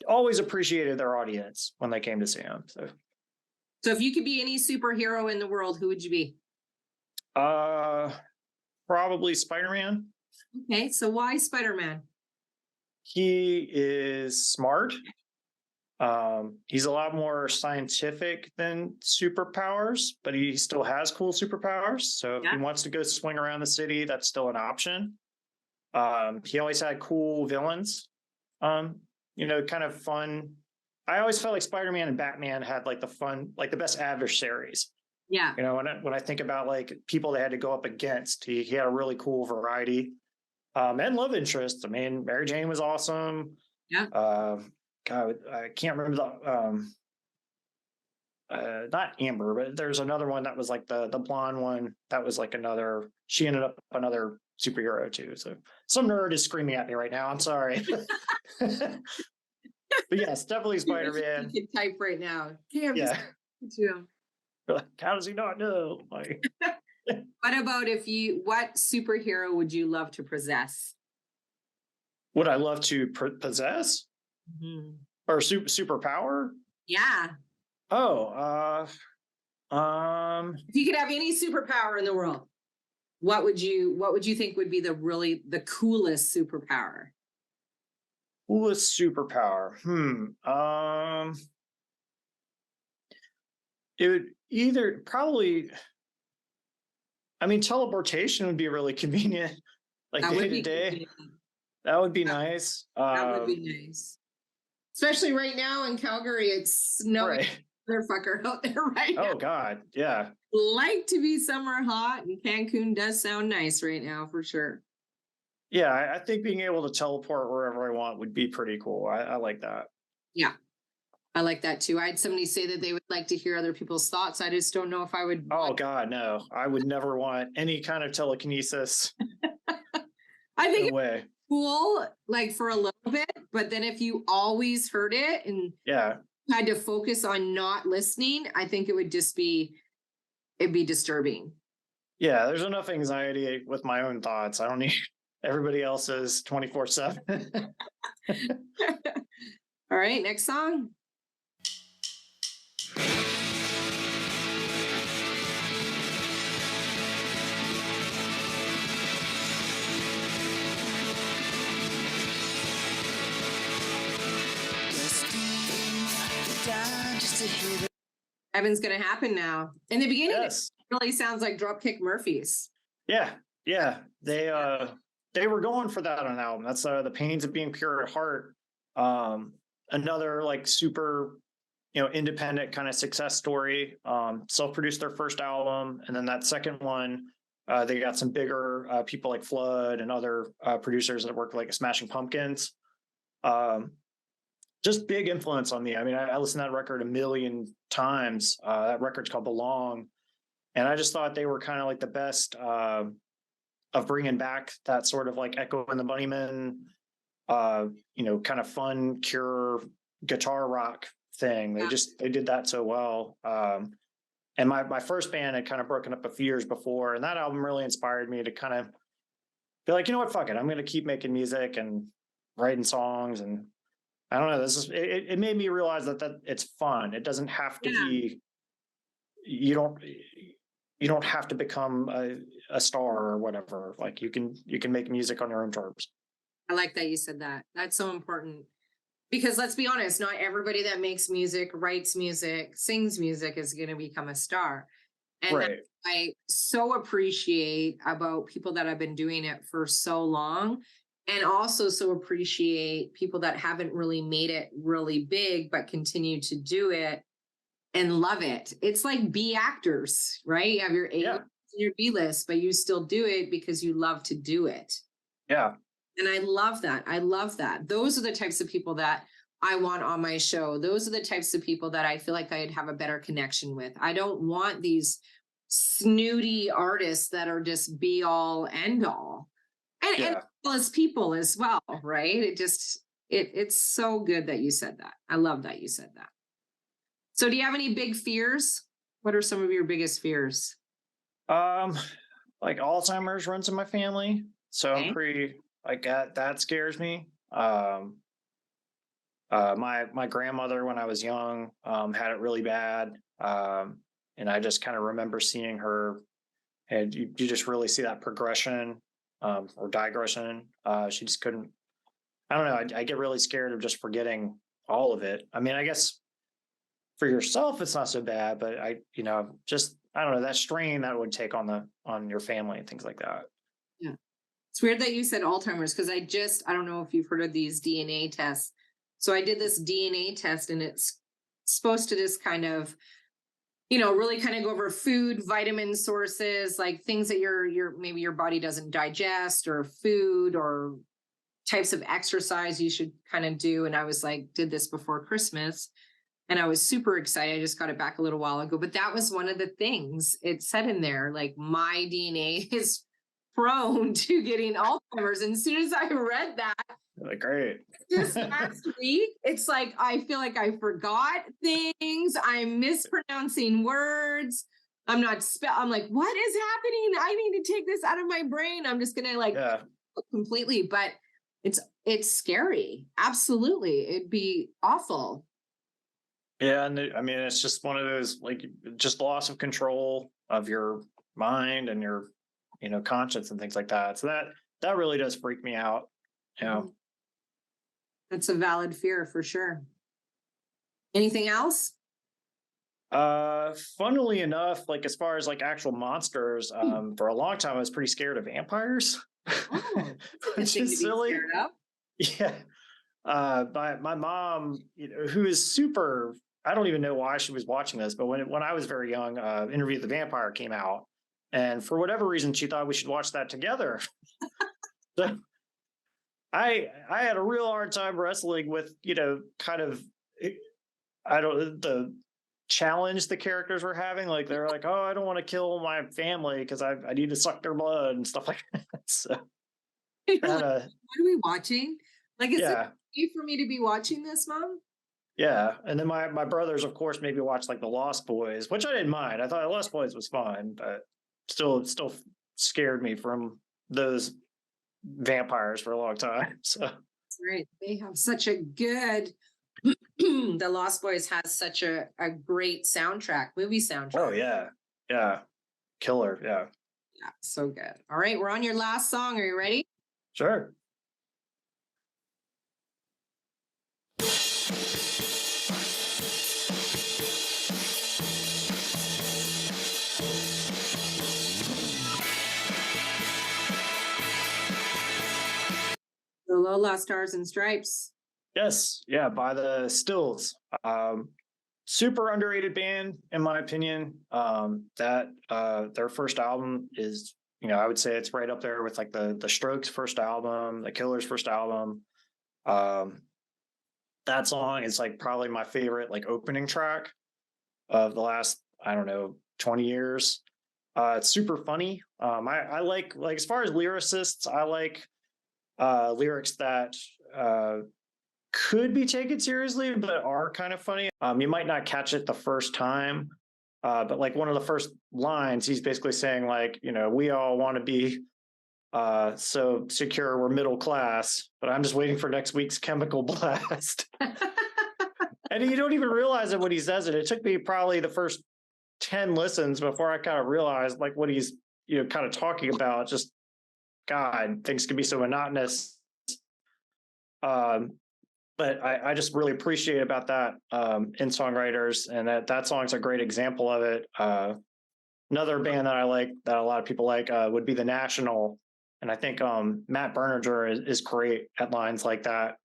always appreciated their audience when they came to see them. So if you could be any superhero in the world, who would you be? probably Spider-Man. Okay, so why Spider-Man? He is smart. He's a lot more scientific than superpowers, but he still has cool superpowers. So if he wants to go swing around the city, that's still an option. He always had cool villains. You know, kind of fun. I always felt like Spider-Man and Batman had like the fun, like the best adversaries. Yeah. You know, when I think about like people they had to go up against, he had a really cool variety. And love interest. I mean, Mary Jane was awesome. Yeah. God, I can't remember the not Amber, but there's another one that was like the blonde one that was like another. She ended up another superhero too. So some nerd is screaming at me right now. I'm sorry. But yes, definitely Spider-Man. You can type right now. Okay, I'm Yeah. just to How does he not know? Like, What about what superhero would you love to possess? would I love to possess or superpower? Yeah. Oh, If you could have any superpower in the world, what would you think would be the coolest superpower? coolest superpower. It would either probably. I mean, teleportation would be really convenient, like day to day. That would be nice. That would be nice. Especially right now in Calgary, it's snowing Right. motherfucker out there right now. Oh God, yeah. Like to be somewhere hot, and Cancun does sound nice right now for sure. Yeah, I think being able to teleport wherever I want would be pretty cool. I like that. Yeah. I like that too. I had somebody say that they would like to hear other people's thoughts. I just don't know if I would. Oh God, no. I would never want any kind of telekinesis. I think No way. cool, like for a little bit, but then if you always heard it and had to focus on not listening, I think it'd be disturbing. Yeah, there's enough anxiety with my own thoughts. I don't need everybody else's 24/7. All right, next song. Heaven's Gonna Happen Now. In the beginning, it really sounds like Dropkick Murphys. Yeah. They were going for that on an album. That's The Pains of Being Pure at Heart. Another like super, independent kind of success story. Self-produced their first album, and then that second one, they got some bigger people like Flood and other producers that worked like Smashing Pumpkins. Just big influence on me. I mean, I listened to that record a million times. That record's called Belong. And I just thought they were kind of like the best of bringing back that sort of like Echo and the Bunnymen, kind of fun, Cure guitar rock thing. They did that so well. And my first band had kind of broken up a few years before, and that album really inspired me to kind of be like, you know what, fuck it. I'm going to keep making music and writing songs. And I don't know, it made me realize that it's fun. It doesn't have to be, you don't have to become a star or whatever. Like you can make music on your own terms. I like that you said that. That's so important. Because let's be honest, not everybody that makes music, writes music, sings music is going to become a star. And I so appreciate about people that have been doing it for so long, and also so appreciate people that haven't really made it really big, but continue to do it and love it. It's like B actors, right? You have your A list and your B list, but you still do it because you love to do it. Yeah. And I love that. I love that. Those are the types of people that I want on my show. Those are the types of people that I feel like I'd have a better connection with. I don't want these snooty artists that are just be all end all. And as people as well, right? It's so good that you said that. I love that you said that. So do you have any big fears? What are some of your biggest fears? Like Alzheimer's runs in my family. So Okay. I'm pretty like that scares me. My grandmother when I was young had it really bad. And I just kind of remember seeing her, and you just really see that progression or digression. She just couldn't, I don't know. I get really scared of just forgetting all of it. I mean, I guess for yourself, it's not so bad, but I don't know, that strain that would take on your family and things like that. Yeah. It's weird that you said Alzheimer's because I don't know if you've heard of these DNA tests. So I did this DNA test and it's supposed to just kind of, really kind of go over food, vitamin sources, like things that maybe your body doesn't digest, or food, or types of exercise you should kind of do. And I was like, did this before Christmas. And I was super excited. I just got it back a little while ago. But that was one of the things it said in there, like my DNA is prone to getting Alzheimer's. And as soon as I read that, Like, great. just last week, it's like I feel like I forgot things. I'm mispronouncing words. I'm like, what is happening? I need to take this out of my brain. I'm just gonna completely, but it's scary. Absolutely. It'd be awful. Yeah, and I mean, it's just one of those like just loss of control of your mind and your, conscience and things like that. So that really does freak me out. That's a valid fear for sure. Anything else? Funnily enough, like as far as like actual monsters, for a long time I was pretty scared of vampires. Oh, Which is silly. Yeah. My mom, who is super, I don't even know why she was watching this, but when I was very young, Interview with the Vampire came out, and for whatever reason, she thought we should watch that together. So I had a real hard time wrestling with, kind of, the challenge the characters were having. Like they're like, oh, I don't want to kill my family because I need to suck their blood and stuff like that. So What are we watching? Like, is it okay for me to be watching this, Mom? Yeah. And then my brothers, of course, maybe watched like The Lost Boys, which I didn't mind. I thought The Lost Boys was fun, but still scared me from those vampires for a long time. So that's right. They have such a good The Lost Boys has such a great movie soundtrack. Oh yeah. Yeah. Killer. Yeah. Yeah, so good. All right, we're on your last song. Are you ready? Sure. The Lola Stars and Stripes. Yes. Yeah. By the Stills. Super underrated band, in my opinion. That their first album is, I would say it's right up there with like the Strokes' first album, the Killers' first album. That song is like probably my favorite like opening track of the last, I don't know, 20 years. It's super funny. I like as far as lyricists, I like lyrics that could be taken seriously, but are kind of funny. You might not catch it the first time, but like one of the first lines, he's basically saying like, we all want to be so secure, we're middle class, but I'm just waiting for next week's chemical blast. And you don't even realize it when he says it. It took me probably the first 10 listens before I kind of realized like what he's, kind of talking about. Just, God, things can be so monotonous. But I just really appreciate about that in songwriters, and that song's a great example of it. Another band that I like, that a lot of people like, would be The National. And I think Matt Berninger is great at lines like that.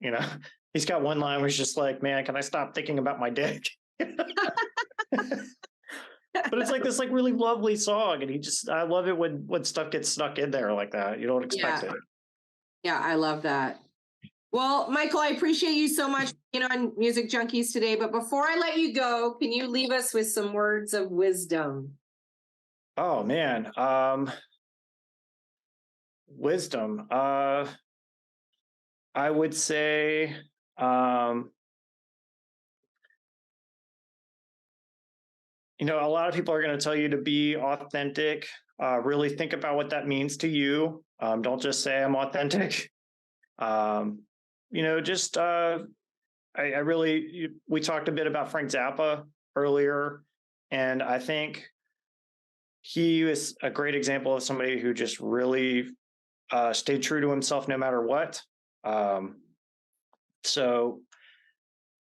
He's got one line where he's just like, man, can I stop thinking about my dick? But it's like this like really lovely song. And I love it when stuff gets snuck in there like that. You don't expect it. Yeah, I love that. Well, Michael, I appreciate you so much being on Music Junkies today. But before I let you go, can you leave us with some words of wisdom? Oh man. Wisdom. I would say you know, a lot of people are going to tell you to be authentic. Really think about what that means to you. Don't just say I'm authentic. You know, just we talked a bit about Frank Zappa earlier, and I think he was a great example of somebody who just really stayed true to himself no matter what. So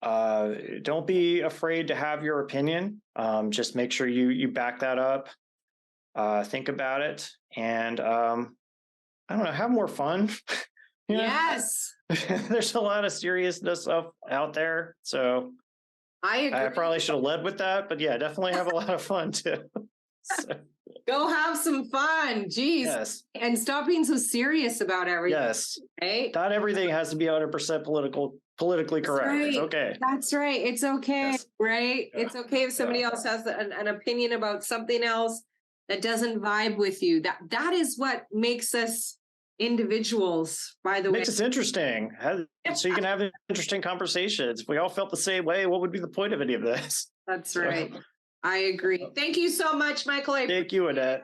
don't be afraid to have your opinion. Just make sure you back that up. Think about it, and I don't know, have more fun. You know? Yes. There's a lot of seriousness stuff out there, so I agree. I probably should have led with that, but yeah, definitely have a lot of fun too. So, Go have some fun. Jeez. yes. And stop being so serious about everything. Yes. Right? Not everything has to be 100% politically correct. Right. It's okay. That's right. It's okay. Yes. Right? It's okay if somebody else has an opinion about something else that doesn't vibe with you. That is what makes us individuals, by the way. Makes it interesting. So you can have interesting conversations. If we all felt the same way, what would be the point of any of this? That's right. I agree. Thank you so much, Michael. Thank you, Annette.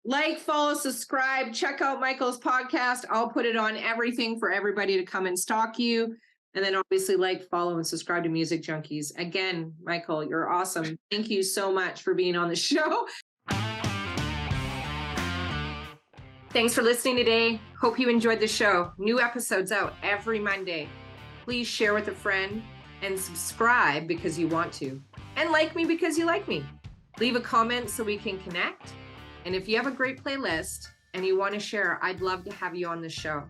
Like, follow, subscribe, check out Michael's podcast. I'll put it on everything for everybody to come and stalk you. And then obviously like, follow, and subscribe to Music Junkies. Again, Michael, you're awesome. Thank you so much for being on the show. Thanks for listening today. Hope you enjoyed the show. New episodes out every Monday. Please share with a friend and subscribe because you want to. And like me because you like me. Leave a comment so we can connect. And if you have a great playlist and you want to share, I'd love to have you on the show.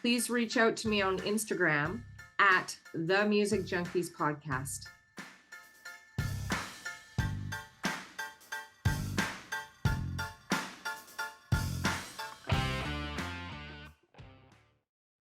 Please reach out to me on Instagram at The Music Junkies Podcast.